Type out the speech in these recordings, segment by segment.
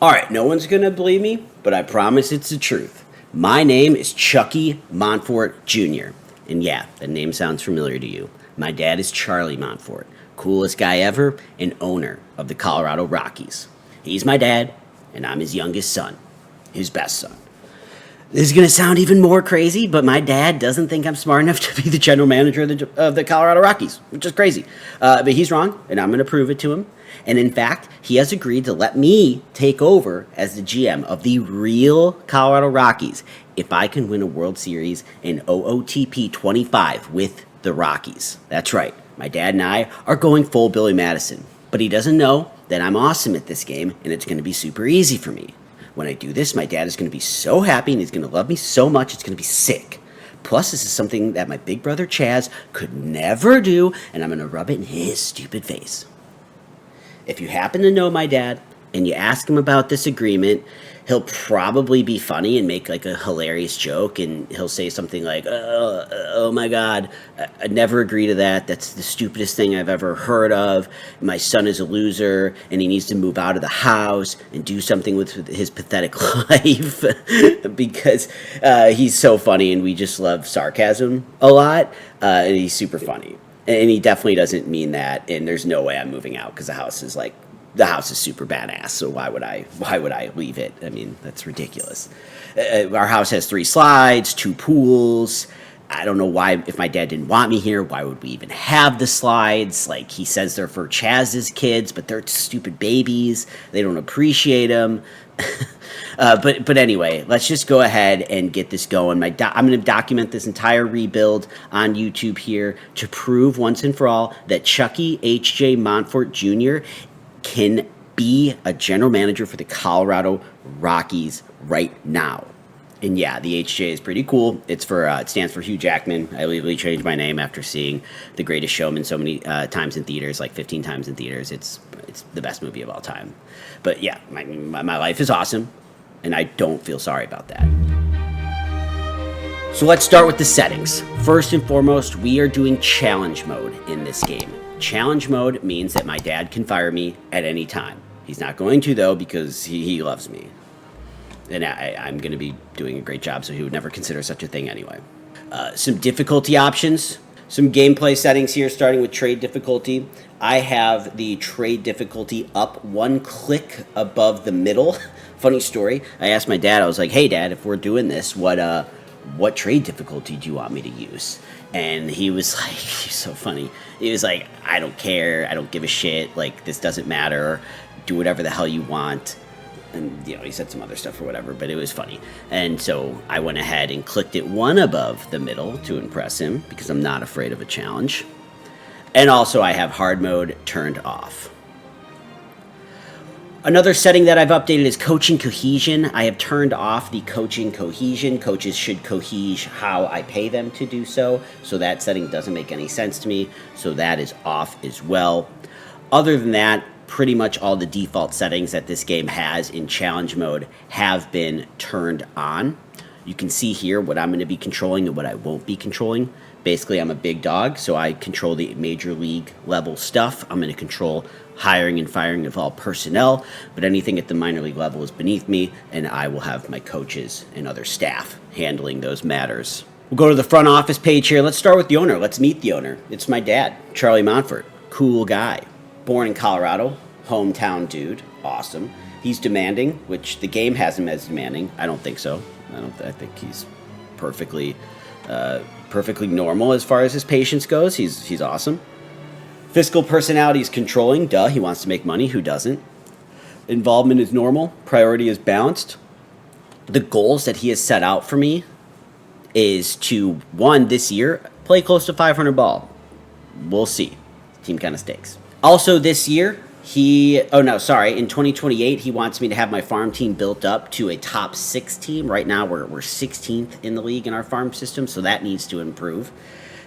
Alright, no one's gonna believe me, but I promise it's the truth. My name is Chucky Montfort Jr. And yeah, that name sounds familiar to you. My dad is Charlie Montfort, coolest guy ever and owner of the Colorado Rockies. He's my dad, and I'm his youngest son, his best son. This is going to sound even more crazy, but my dad doesn't think I'm smart enough to be the general manager of the Colorado Rockies, which is crazy. But he's wrong, and I'm going to prove it to him. And in fact, he has agreed to let me take over as the GM of the real Colorado Rockies if I can win a World Series in OOTP 25 with the Rockies. That's right, my dad and I are going full Billy Madison. But he doesn't know that I'm awesome at this game, and it's going to be super easy for me. When I do this, my dad is going to be so happy and he's going to love me so much, it's going to be sick. Plus, this is something that my big brother Chaz could never do, and I'm going to rub it in his stupid face. If you happen to know my dad and you ask him about this agreement, he'll probably be funny and make like a hilarious joke, and he'll say something like, oh my God, I'd never agree to that. That's the stupidest thing I've ever heard of. My son is a loser and he needs to move out of the house and do something with his pathetic life because he's so funny and we just love sarcasm a lot, and he's super funny. And he definitely doesn't mean that, and there's no way I'm moving out because the house is super badass, so why would I leave it? I mean, that's ridiculous. Our house has 3 slides, 2 pools. I don't know why, if my dad didn't want me here, why would we even have the slides? Like, he says they're for Chaz's kids, but they're stupid babies. They don't appreciate them. But anyway, let's just go ahead and get this going. I'm going to document this entire rebuild on YouTube here to prove once and for all that Chucky H.J. Montfort Jr. can be a general manager for the Colorado Rockies right now. And yeah, the HJ is pretty cool. It stands for Hugh Jackman. I legally changed my name after seeing The Greatest Showman so many times in theaters, like 15 times in theaters. It's the best movie of all time. But yeah, my life is awesome, and I don't feel sorry about that. So let's start with the settings. First and foremost, we are doing challenge mode in this game. Challenge mode means that my dad can fire me at any time. He's not going to, though, because he loves me. And I'm going to be doing a great job, so he would never consider such a thing anyway. Some difficulty options. Some gameplay settings here, starting with trade difficulty. I have the trade difficulty up 1 click above the middle. Funny story. I asked my dad, I was like, hey, Dad, if we're doing this, what trade difficulty do you want me to use? And he was like, he's so funny. He was like, I don't care. I don't give a shit. Like, this doesn't matter. Do whatever the hell you want. And, he said some other stuff or whatever, but it was funny. And so I went ahead and clicked it 1 above the middle to impress him because I'm not afraid of a challenge. And also I have hard mode turned off. Another setting that I've updated is coaching cohesion. I have turned off the coaching cohesion. Coaches should cohege how I pay them to do so. So that setting doesn't make any sense to me. So that is off as well. Other than that, pretty much all the default settings that this game has in challenge mode have been turned on. You can see here what I'm going to be controlling and what I won't be controlling. Basically, I'm a big dog, so I control the major league level stuff. I'm going to control hiring and firing of all personnel, but anything at the minor league level is beneath me, and I will have my coaches and other staff handling those matters. We'll go to the front office page here. Let's start with the owner. Let's meet the owner. It's my dad, Charlie Montfort. Cool guy. Born in Colorado, hometown dude, awesome. He's demanding, which the game has him as demanding. I don't think so. I think he's perfectly normal as far as his patience goes. He's awesome. Fiscal personality is controlling. Duh, he wants to make money. Who doesn't? Involvement is normal. Priority is balanced. The goals that he has set out for me is to, 1, this year, play close to 500 ball. We'll see. Team kind of stinks. Also this year, in 2028, he wants me to have my farm team built up to a top 6 team. Right now, we're 16th in the league in our farm system, so that needs to improve.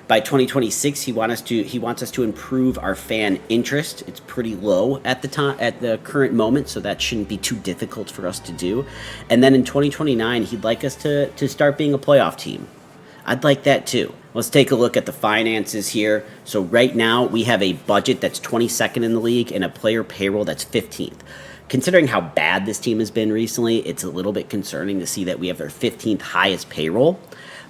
By 2026, he wants us to improve our fan interest. It's pretty low at the current moment, so that shouldn't be too difficult for us to do. And then in 2029, he'd like us to start being a playoff team. I'd like that too. Let's take a look at the finances here. So right now we have a budget that's 22nd in the league and a player payroll that's 15th. Considering how bad this team has been recently, it's a little bit concerning to see that we have our 15th highest payroll,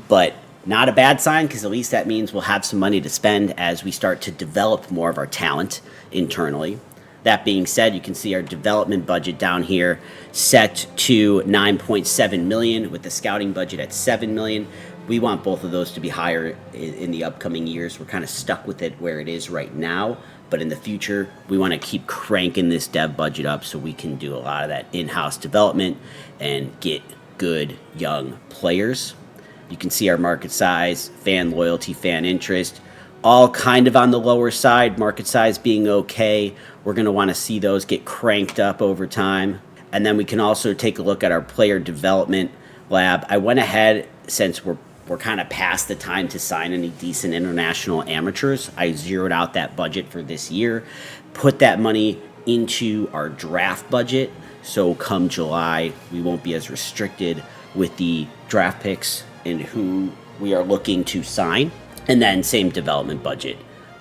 but not a bad sign because at least that means we'll have some money to spend as we start to develop more of our talent internally. That being said, you can see our development budget down here set to $9.7 million with the scouting budget at $7 million. We want both of those to be higher in the upcoming years. We're kind of stuck with it where it is right now, but in the future, we want to keep cranking this dev budget up so we can do a lot of that in-house development and get good young players. You can see our market size, fan loyalty, fan interest, all kind of on the lower side, market size being okay. We're going to want to see those get cranked up over time. And then we can also take a look at our player development lab. I went ahead, since we're kind of past the time to sign any decent international amateurs, I zeroed out that budget for this year, put that money into our draft budget. So come July, we won't be as restricted with the draft picks and who we are looking to sign. And then same development budget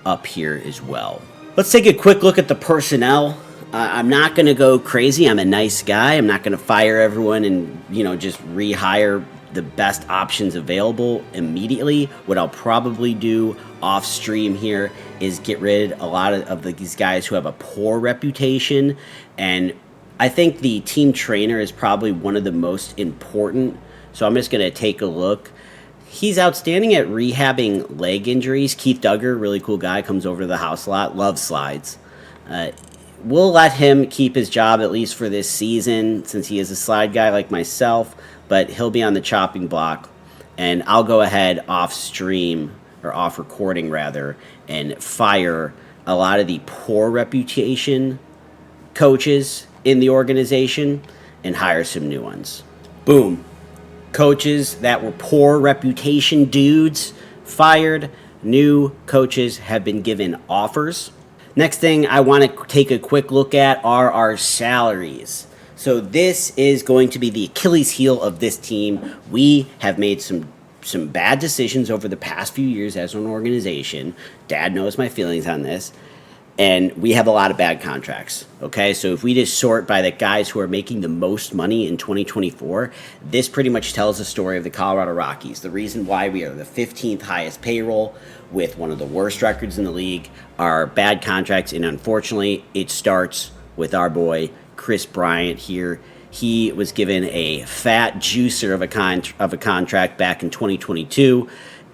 up here as well. Let's take a quick look at the personnel. I'm not going to go crazy. I'm a nice guy. I'm not going to fire everyone and, just rehire the best options available immediately. What I'll probably do off stream here is get rid of a lot of these guys who have a poor reputation. And I think the team trainer is probably one of the most important. So I'm just going to take a look. He's outstanding at rehabbing leg injuries. Keith Duggar, really cool guy, comes over to the house a lot, loves slides. We'll let him keep his job at least for this season since he is a slide guy like myself, but he'll be on the chopping block. And I'll go ahead off stream, or off recording rather, and fire a lot of the poor reputation coaches in the organization and hire some new ones. Boom. Coaches that were poor reputation dudes fired. New coaches have been given offers. Next thing I want to take a quick look at are our salaries. So this is going to be the Achilles heel of this team. We have made some bad decisions over the past few years as an organization. Dad knows my feelings on this. And we have a lot of bad contracts, okay? So if we just sort by the guys who are making the most money in 2024, this pretty much tells the story of the Colorado Rockies. The reason why we are the 15th highest payroll with one of the worst records in the league are bad contracts, and unfortunately, it starts with our boy Chris Bryant here. He was given a fat juicer of a contract back in 2022.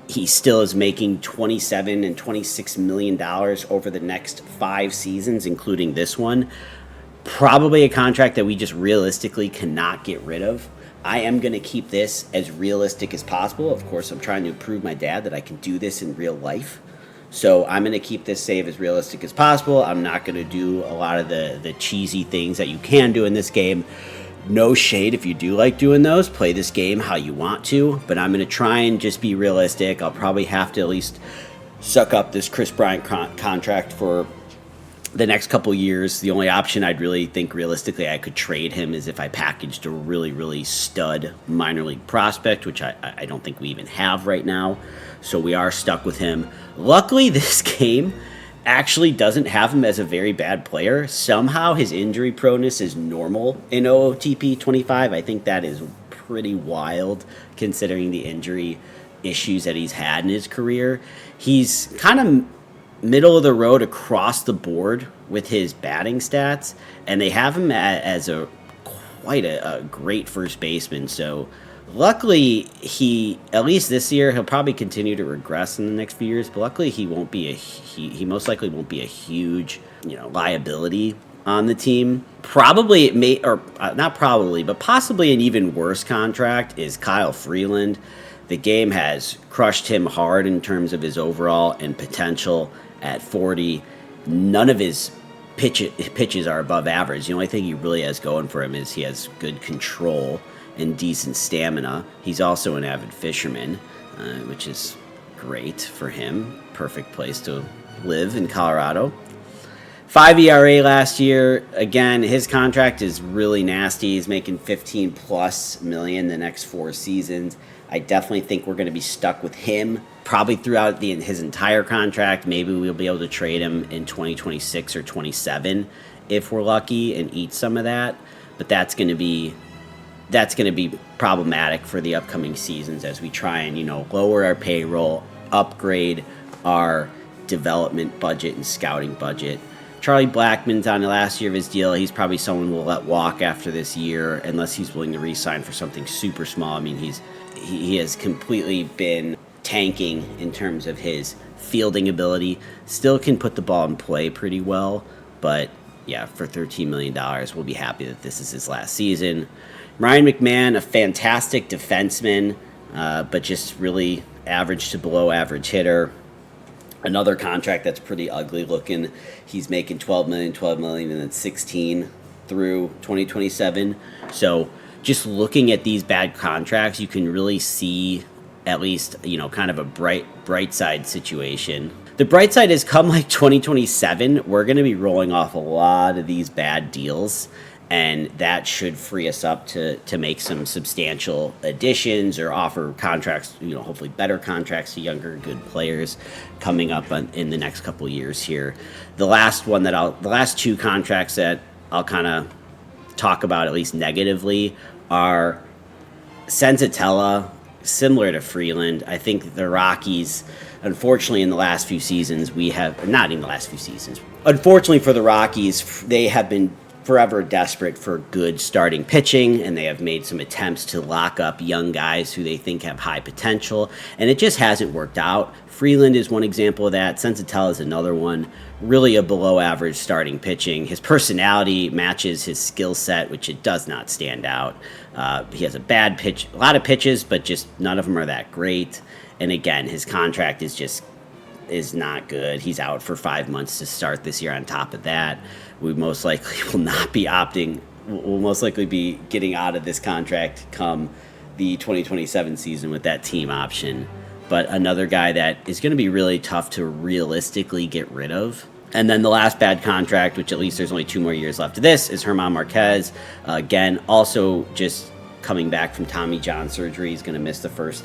He still is making $27 and $26 million over the next 5 seasons, including this one. Probably a contract that we just realistically cannot get rid of. I am going to keep this as realistic as possible. Of course, I'm trying to prove my dad that I can do this in real life. So I'm going to keep this save as realistic as possible. I'm not going to do a lot of the cheesy things that you can do in this game. No shade if you do like doing those. Play this game how you want to, but I'm going to try and just be realistic. I'll probably have to at least suck up this Chris Bryant contract for the next couple years. The only option I'd really think realistically I could trade him is if I packaged a really, really stud minor league prospect, which I don't think we even have right now. So we are stuck with him. Luckily, this game actually doesn't have him as a very bad player. Somehow his injury proneness is normal in OOTP 25. I think that is pretty wild considering the injury issues that he's had in his career. He's kind of middle of the road across the board with his batting stats, and they have him as quite a great first baseman. So luckily, he, at least this year, he'll probably continue to regress in the next few years, but luckily he won't be he most likely won't be a huge, liability on the team. Probably it may, or not probably, but possibly an even worse contract is Kyle Freeland. The game has crushed him hard in terms of his overall and potential at 40. None of his pitches are above average. The only thing he really has going for him is he has good control and decent stamina. He's also an avid fisherman, which is great for him. Perfect place to live in Colorado. 5 ERA last year. Again, his contract is really nasty. He's making $15+ million the next 4 seasons. I definitely think we're going to be stuck with him probably throughout his entire contract. Maybe we'll be able to trade him in 2026 or 27 if we're lucky and eat some of that, but that's going to be problematic for the upcoming seasons as we try and lower our payroll, upgrade our development budget and scouting budget. Charlie Blackmon's on the last year of his deal. He's probably someone we'll let walk after this year unless he's willing to re-sign for something super small. I mean, he has completely been tanking in terms of his fielding ability. Still can put the ball in play pretty well, but yeah, for $13 million, we'll be happy that this is his last season. Ryan McMahon, a fantastic defenseman, but just really average to below average hitter. Another contract that's pretty ugly looking. He's making $12 million, and then $16 through 2027. So just looking at these bad contracts, you can really see at least, kind of a bright side situation. The bright side is come like 2027, we're going to be rolling off a lot of these bad deals, and that should free us up to make some substantial additions or offer contracts, hopefully better contracts to younger, good players coming up in the next couple of years here. The last two contracts that I'll kind of talk about, at least negatively, are Senzatella, similar to Freeland. I think the Rockies, unfortunately, in the last few seasons, unfortunately for the Rockies, they have been forever desperate for good starting pitching, and they have made some attempts to lock up young guys who they think have high potential, and it just hasn't worked out. Freeland is one example of that. Senzatella is another one. Really a below average starting pitching. His personality matches his skill set, which it does not stand out. He has a lot of pitches, but just none of them are that great. And again, his contract is not good. He's out for 5 months to start this year. On top of that, we most likely will not be we'll most likely be getting out of this contract come the 2027 season with that team option. But another guy that is going to be really tough to realistically get rid of. And then the last bad contract, which at least there's only 2 more years left of this, is German Marquez. Again, also just coming back from Tommy John surgery. He's going to miss the first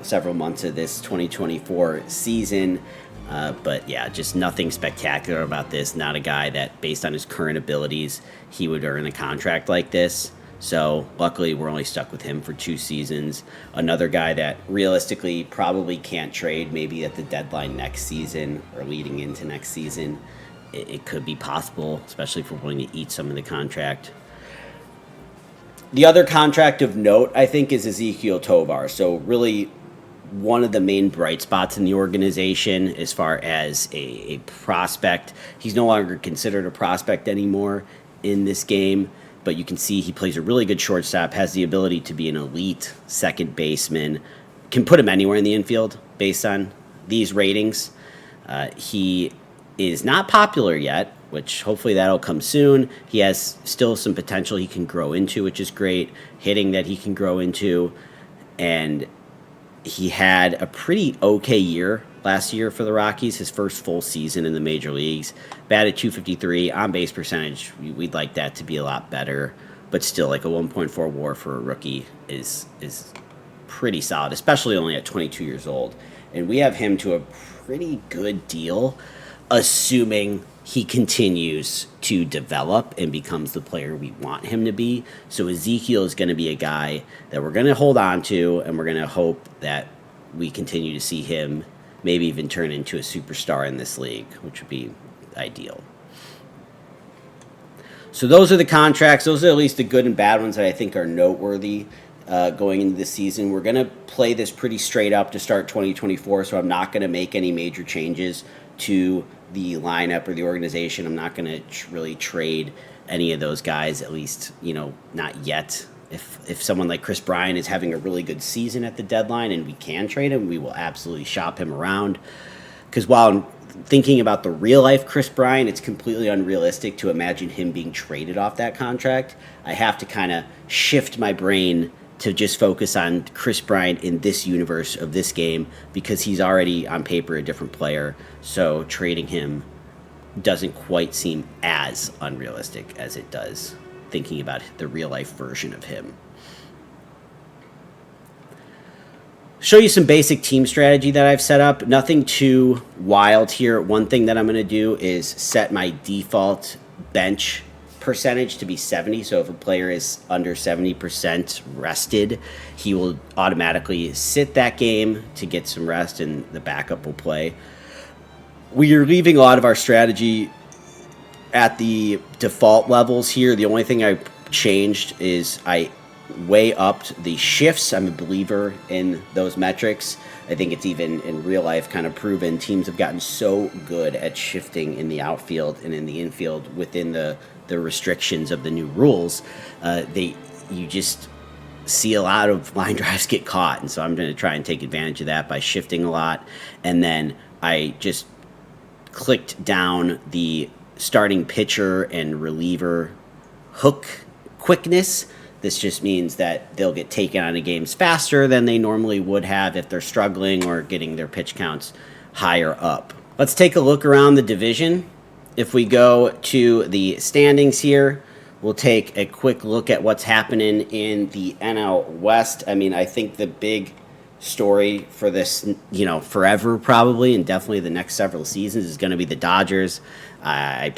several months of this 2024 season. But yeah, just nothing spectacular about this. Not a guy that, based on his current abilities, he would earn a contract like this. So luckily, we're only stuck with him for 2 seasons. Another guy that realistically probably can't trade, maybe at the deadline next season or leading into next season. It could be possible, especially if we're willing to eat some of the contract. The other contract of note, I think, is Ezequiel Tovar. So really one of the main bright spots in the organization as far as a prospect. He's no longer considered a prospect anymore in this game, but you can see he plays a really good shortstop, has the ability to be an elite second baseman, can put him anywhere in the infield based on these ratings. He is not popular yet, which hopefully that'll come soon. He has still some potential he can grow into, which is great. Hitting that he can grow into. And he had a pretty okay year last year for the Rockies, his first full season in the major leagues. Batted .253, on-base percentage, we'd like that to be a lot better. But still, like a 1.4 WAR for a rookie is pretty solid, especially only at 22 years old. And we have him to a pretty good deal, assuming he continues to develop and becomes the player we want him to be. So Ezequiel is going to be a guy that we're going to hold on to, and we're going to hope that we continue to see him maybe even turn into a superstar in this league, which would be ideal. So those are the contracts. Those are at least the good and bad ones that I think are noteworthy going into this season. We're going to play this pretty straight up to start 2024, so I'm not going to make any major changes to the lineup or the organization. I'm not going to really trade any of those guys, at least, not yet. If someone like Chris Bryant is having a really good season at the deadline and we can trade him, we will absolutely shop him around. Because while I'm thinking about the real-life Chris Bryant, it's completely unrealistic to imagine him being traded off that contract. I have to kind of shift my brain to just focus on Chris Bryant in this universe of this game because he's already on paper a different player. So trading him doesn't quite seem as unrealistic as it does thinking about the real life version of him. Show you some basic team strategy that I've set up. Nothing too wild here. One thing that I'm going to do is set my default bench percentage to be 70. So if a player is under 70% rested, he will automatically sit that game to get some rest, and the backup will play. We are leaving a lot of our strategy at the default levels here. The only thing I changed is I way upped the shifts. I'm a believer in those metrics. I think it's even in real life kind of proven. Teams have gotten so good at shifting in the outfield and in the infield within the restrictions of the new rules. You just see a lot of line drives get caught, and so I'm going to try and take advantage of that by shifting a lot. And then I just clicked down the starting pitcher and reliever hook quickness. This just means that they'll get taken out of games faster than they normally would have if they're struggling or getting their pitch counts higher up. Let's take a look around the division. If we go to the standings here, we'll take a quick look at what's happening in the NL West. I mean, I think the big story for this, forever probably, and definitely the next several seasons is going to be the Dodgers. I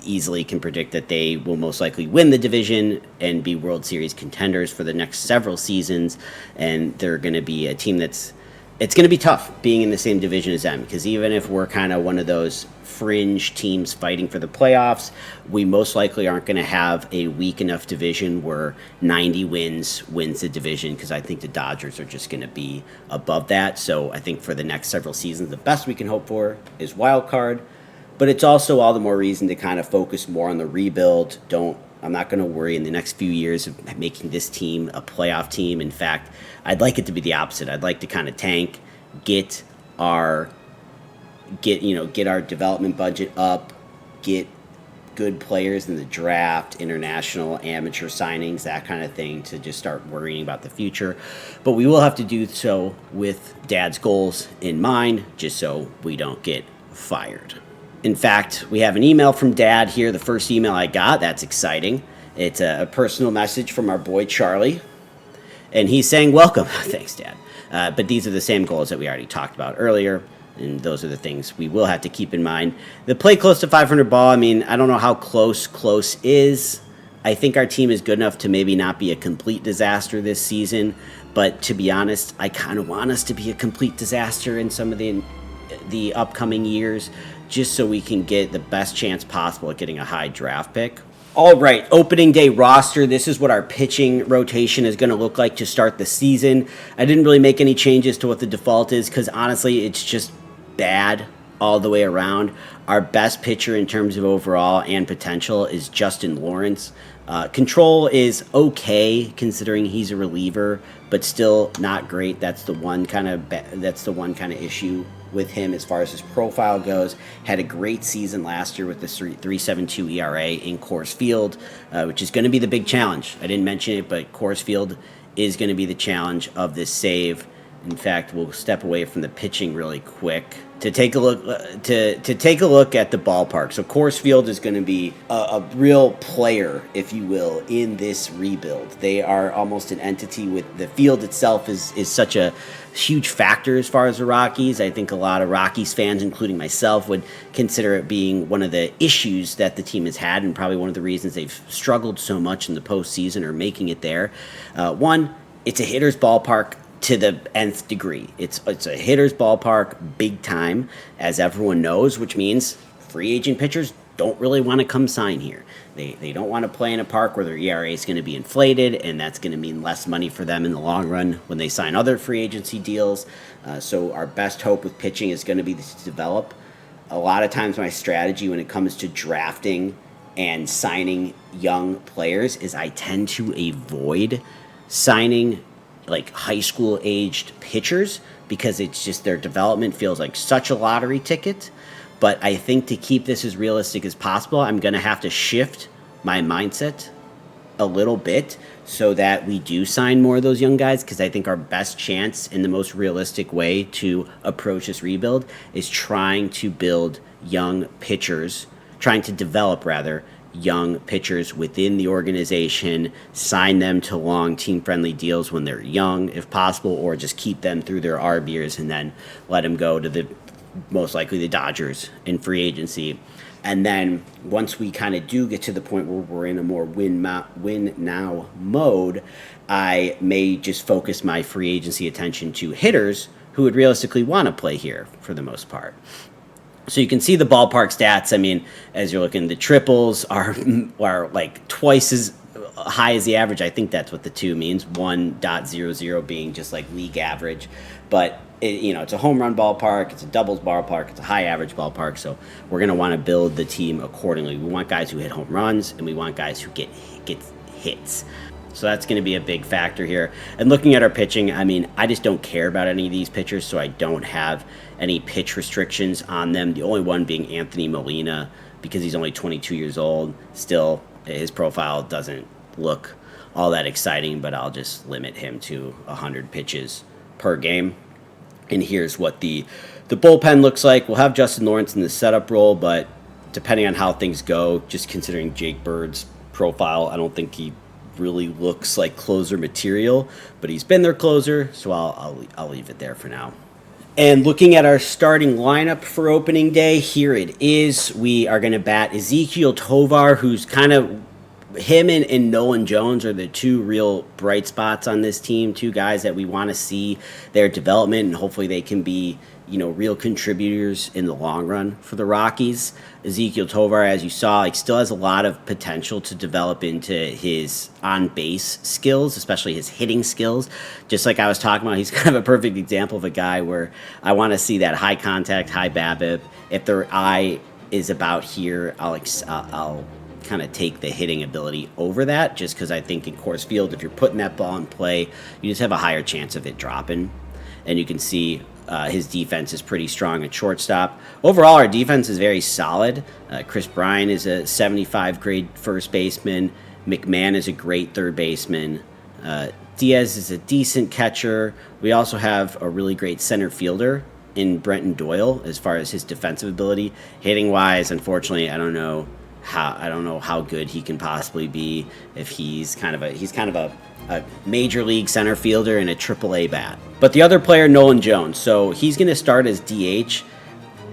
easily can predict that they will most likely win the division and be World Series contenders for the next several seasons. And they're going to be a team it's going to be tough being in the same division as them, because even if we're kind of one of those fringe teams fighting for the playoffs, we most likely aren't going to have a weak enough division where 90 wins the division, because I think the Dodgers are just going to be above that. So I think for the next several seasons, the best we can hope for is wild card. But it's also all the more reason to kind of focus more on the rebuild. I'm not going to worry in the next few years of making this team a playoff team. In fact, I'd like it to be the opposite. I'd like to kind of tank, get our development budget up, get good players in the draft, international, amateur signings, that kind of thing, to just start worrying about the future. But we will have to do so with Dad's goals in mind, just so we don't get fired. In fact, we have an email from Dad here, the first email I got. That's exciting. It's a personal message from our boy Charlie, and he's saying, welcome. Thanks, Dad. But these are the same goals that we already talked about earlier, and those are the things we will have to keep in mind. The play close to 500 ball, I mean, I don't know how close is. I think our team is good enough to maybe not be a complete disaster this season, but to be honest, I kind of want us to be a complete disaster in some of the upcoming years, just so we can get the best chance possible at getting a high draft pick. All right, opening day roster. This is what our pitching rotation is going to look like to start the season. I didn't really make any changes to what the default is, because honestly, it's just bad all the way around. Our best pitcher in terms of overall and potential is Justin Lawrence. Control is okay considering he's a reliever, but still not great. That's the one kind of issue with him as far as his profile goes. Had a great season last year with the 3.72 ERA in Coors Field, which is going to be the big challenge. I didn't mention it, but Coors Field is going to be the challenge of this save. In fact, we'll step away from the pitching really quick to take a look at the ballpark. So Coors Field is going to be a real player, if you will, in this rebuild. They are almost an entity. With the field itself is such a huge factor as far as the Rockies. I think a lot of Rockies fans, including myself, would consider it being one of the issues that the team has had, and probably one of the reasons they've struggled so much in the postseason or making it there. One, it's a hitter's ballpark to the nth degree. It's a hitter's ballpark big time, as everyone knows, which means free agent pitchers don't really want to come sign here. They don't want to play in a park where their ERA is going to be inflated, and that's going to mean less money for them in the long run when they sign other free agency deals. So our best hope with pitching is going to be to develop. A lot of times my strategy when it comes to drafting and signing young players is I tend to avoid signing like high school aged pitchers, because it's just their development feels like such a lottery ticket. But I think to keep this as realistic as possible, I'm going to have to shift my mindset a little bit so that we do sign more of those young guys, because I think our best chance in the most realistic way to approach this rebuild is trying to develop young pitchers within the organization, sign them to long team-friendly deals when they're young, if possible, or just keep them through their ARB years and then let them go to most likely the Dodgers in free agency. And then once we kind of do get to the point where we're in a more win now mode, I may just focus my free agency attention to hitters who would realistically want to play here for the most part. So you can see the ballpark stats. I mean, as you're looking, the triples are like twice as high as the average. I think that's what the 2 means. 1.00 being just like league average. But it's a home run ballpark, it's a doubles ballpark, it's a high average ballpark. So we're going to want to build the team accordingly. We want guys who hit home runs, and we want guys who get hits. So that's going to be a big factor here. And looking at our pitching, I mean, I just don't care about any of these pitchers, so I don't have any pitch restrictions on them. The only one being Anthony Molina, because he's only 22 years old. Still, his profile doesn't look all that exciting, but I'll just limit him to 100 pitches per game. And here's what the bullpen looks like. We'll have Justin Lawrence in the setup role, but depending on how things go, just considering Jake Bird's profile, I don't think he really looks like closer material, but he's been their closer, so I'll leave it there for now. And looking at our starting lineup for opening day, here it is. We are going to bat Ezequiel Tovar, who's kind of him and Nolan Jones are the 2 real bright spots on this team, 2 guys that we want to see their development, and hopefully they can be, real contributors in the long run for the Rockies. Ezequiel Tovar, as you saw, still has a lot of potential to develop into his on-base skills, especially his hitting skills. Just like I was talking about, he's kind of a perfect example of a guy where I want to see that high contact, high BABIP. If their eye is about here, I'll kind of take the hitting ability over that, just because I think in Coors Field, if you're putting that ball in play, you just have a higher chance of it dropping. And you can see his defense is pretty strong at shortstop. Overall, our defense is very solid. Chris Bryant is a 75 grade first baseman. McMahon is a great third baseman. Diaz is a decent catcher. We also have a really great center fielder in Brenton Doyle as far as his defensive ability. Hitting wise, unfortunately, I don't know how good he can possibly be if he's kind of a major league center fielder and a AAA bat. But the other player, Nolan Jones, so he's going to start as DH.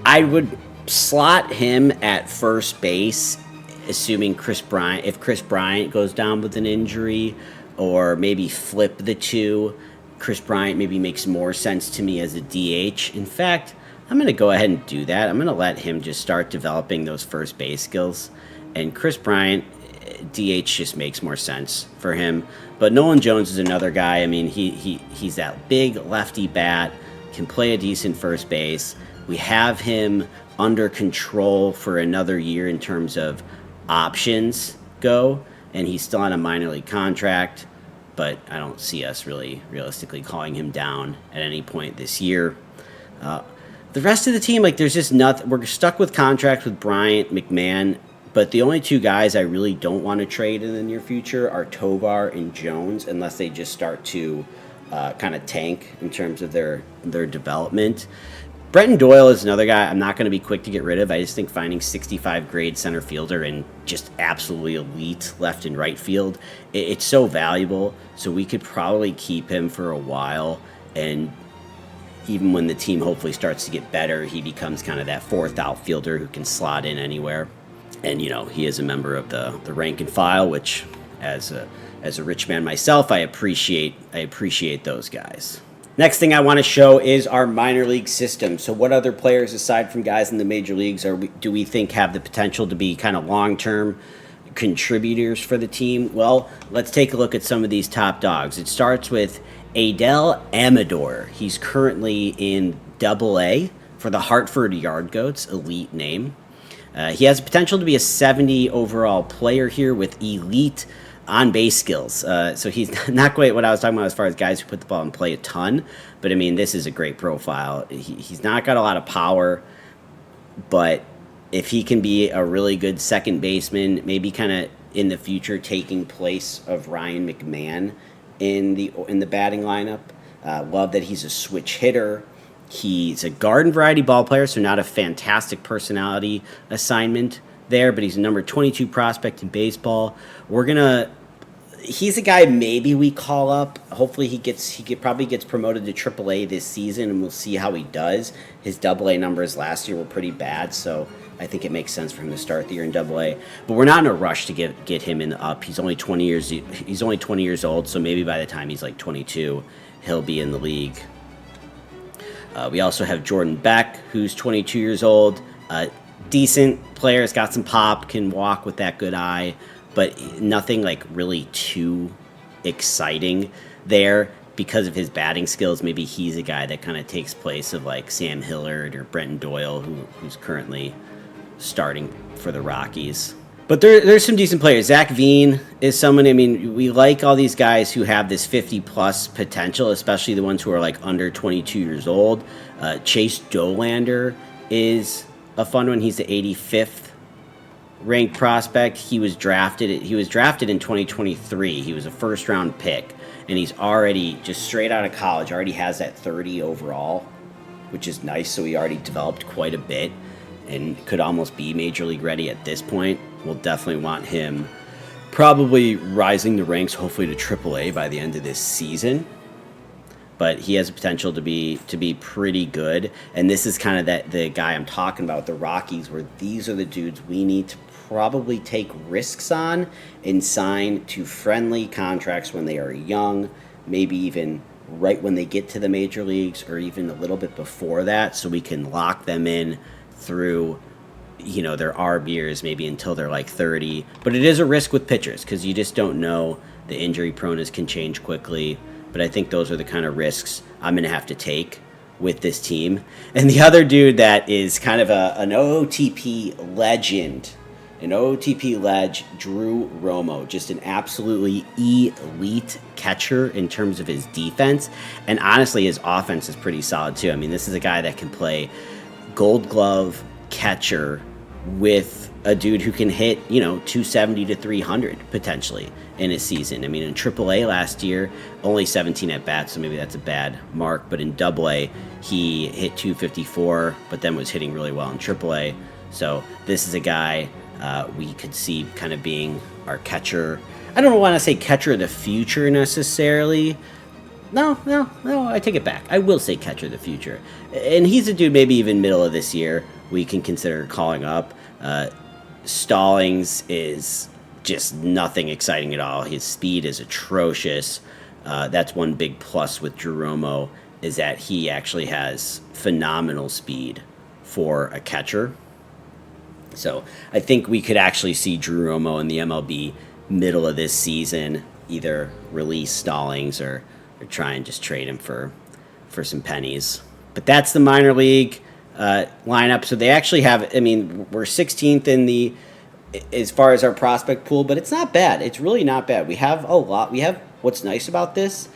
I would slot him at first base, assuming if Chris Bryant goes down with an injury, or maybe flip the 2. Chris Bryant maybe makes more sense to me as a DH. In fact, I'm going to go ahead and do that. I'm going to let him just start developing those first base skills. And Chris Bryant, DH just makes more sense for him. But Nolan Jones is another guy. I mean, he's that big lefty bat, can play a decent first base. We have him under control for another year in terms of options go, and he's still on a minor league contract, but I don't see us really realistically calling him down at any point this year. The rest of the team, there's just nothing. We're stuck with contracts with Bryant, McMahon, but the only 2 guys I really don't want to trade in the near future are Tovar and Jones, unless they just start to kind of tank in terms of their development. Brenton Doyle is another guy I'm not going to be quick to get rid of. I just think finding 65 grade center fielder and just absolutely elite left and right field, it's so valuable. So we could probably keep him for a while, and even when the team hopefully starts to get better, he becomes kind of that 4th outfielder who can slot in anywhere. And, he is a member of the rank and file, which as a rich man myself, I appreciate those guys. Next thing I want to show is our minor league system. So what other players, aside from guys in the major leagues, do we think have the potential to be kind of long-term contributors for the team? Well, let's take a look at some of these top dogs. It starts with Adel Amador. He's currently in Double-A for the Hartford Yard Goats, elite name. He has the potential to be a 70 overall player here with elite on-base skills. So he's not quite what I was talking about as far as guys who put the ball in play a ton, but I mean, this is a great profile. He's not got a lot of power, but if he can be a really good second baseman, maybe kind of in the future taking place of Ryan McMahon in the batting lineup. Love that he's a switch hitter. He's a garden variety ball player, so not a fantastic personality assignment there, but he's a number 22 prospect in baseball. He's a guy maybe we call up. Hopefully he probably gets promoted to AAA this season, and we'll see how he does. His AA numbers last year were pretty bad, so I think it makes sense for him to start the year in Double-A. But we're not in a rush to get him in the up. He's only 20 years old, so maybe by the time he's like 22, he'll be in the league. We also have Jordan Beck, who's 22 years old. Decent player, has got some pop, can walk with that good eye, but nothing like really too exciting there because of his batting skills. Maybe he's a guy that kind of takes place of like Sam Hillard or Brenton Doyle, who's currently starting for the Rockies. But there's some decent players. Zach Veen is someone, I mean, we like all these guys who have this 50-plus potential, especially the ones who are like under 22 years old. Chase Dolander is a fun one. He's the 85th ranked prospect. He was drafted in 2023. He was a first-round pick, and he's already, just straight out of college, already has that 30 overall, which is nice. So he already developed quite a bit and could almost be major league ready at this point. We'll definitely want him probably rising the ranks, hopefully to AAA by the end of this season. But he has the potential to be pretty good. And this is kind of the guy I'm talking about, the Rockies, where these are the dudes we need to probably take risks on and sign to friendly contracts when they are young, maybe even right when they get to the major leagues or even a little bit before that, so we can lock them in through, you know, their ARB years, maybe until they're like 30. But it is a risk with pitchers because you just don't know. The injury proneness can change quickly. But I think those are the kind of risks I'm going to have to take with this team. And the other dude that is kind of an OOTP legend, Drew Romo, just an absolutely elite catcher in terms of his defense. And honestly, his offense is pretty solid too. I mean, this is a guy that can play Gold Glove catcher with a dude who can hit, 270 to 300 potentially in a season. I mean, in AAA last year, only 17 at bats, so maybe that's a bad mark. But in AA, he hit 254, but then was hitting really well in AAA. So this is a guy we could see kind of being our catcher. I don't want to say catcher of the future necessarily. No, I take it back. I will say catcher of the future. And he's a dude maybe even middle of this year we can consider calling up. Stallings is just nothing exciting at all. His speed is atrocious. That's one big plus with Drew Romo, is that he actually has phenomenal speed for a catcher. So I think we could actually see Drew Romo in the MLB middle of this season, either release Stallings or try and just trade him for some pennies. But that's the minor league lineup. So they actually have, I mean, we're 16th as far as our prospect pool, but it's not bad. It's really not bad. We have a lot. What's nice about this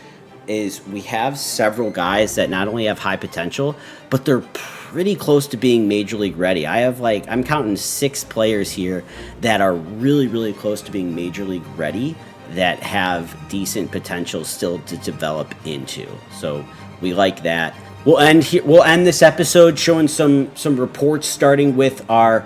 is we have several guys that not only have high potential, but they're pretty close to being major league ready. I'm counting 6 players here that are really, really close to being major league ready, that have decent potential still to develop into. So we like that. We'll end this episode showing some reports, starting with our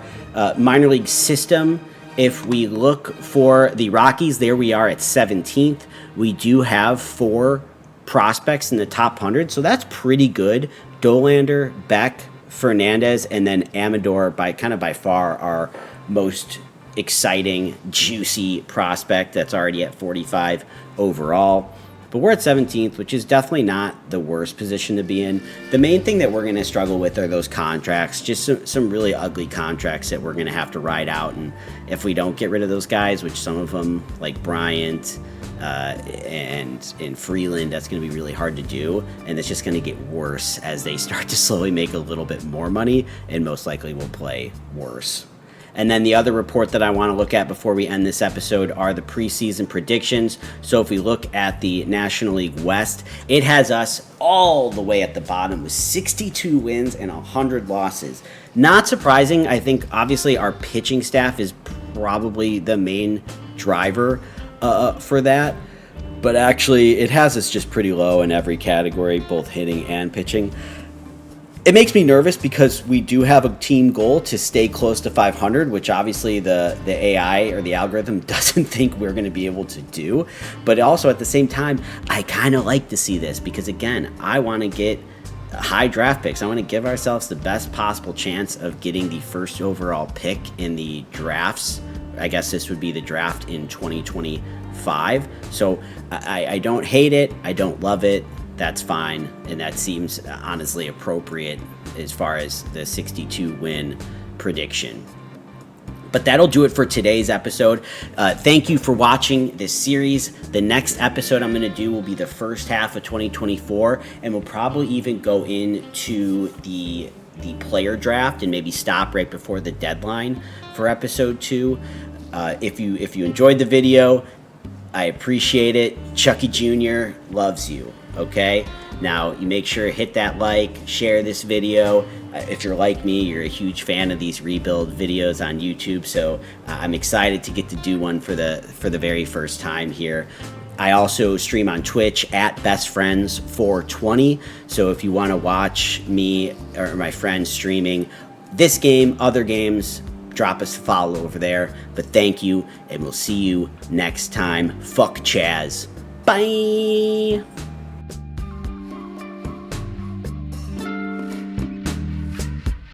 minor league system. If we look for the Rockies, there we are at 17th. We do have 4 prospects in the top 100, so that's pretty good. Dolander, Beck, Fernandez, and then Amador by far our most exciting, juicy prospect that's already at 45 overall. But we're at 17th, which is definitely not the worst position to be in. The main thing that we're going to struggle with are those contracts, just some really ugly contracts that we're going to have to ride out. And if we don't get rid of those guys, which some of them, like Bryant and Freeland, that's going to be really hard to do. And it's just going to get worse as they start to slowly make a little bit more money, and most likely will play worse. And then the other report that I want to look at before we end this episode are the preseason predictions. So if we look at the National League West, it has us all the way at the bottom with 62 wins and 100 losses. Not surprising. I think obviously our pitching staff is probably the main driver for that. But actually it has us just pretty low in every category, both hitting and pitching. It makes me nervous because we do have a team goal to stay close to 500, which obviously the AI or the algorithm doesn't think we're going to be able to do. But also at the same time, I kind of like to see this because, again, I want to get high draft picks. I want to give ourselves the best possible chance of getting the first overall pick in the drafts. I guess this would be the draft in 2025. So I don't hate it. I don't love it. That's fine. And that seems honestly appropriate as far as the 62 win prediction. But that'll do it for today's episode. Thank you for watching this series. The next episode I'm going to do will be the first half of 2024, and we'll probably even go into the player draft and maybe stop right before the deadline for episode 2. If you enjoyed the video, I appreciate it. Chucky Jr. loves you. Okay? Now, you make sure to hit that like, share this video. If you're like me, you're a huge fan of these rebuild videos on YouTube, so I'm excited to get to do one for the very first time here. I also stream on Twitch at bestfriends420, so if you want to watch me or my friends streaming this game, other games, drop us a follow over there. But thank you, and we'll see you next time. Fuck Chaz. Bye!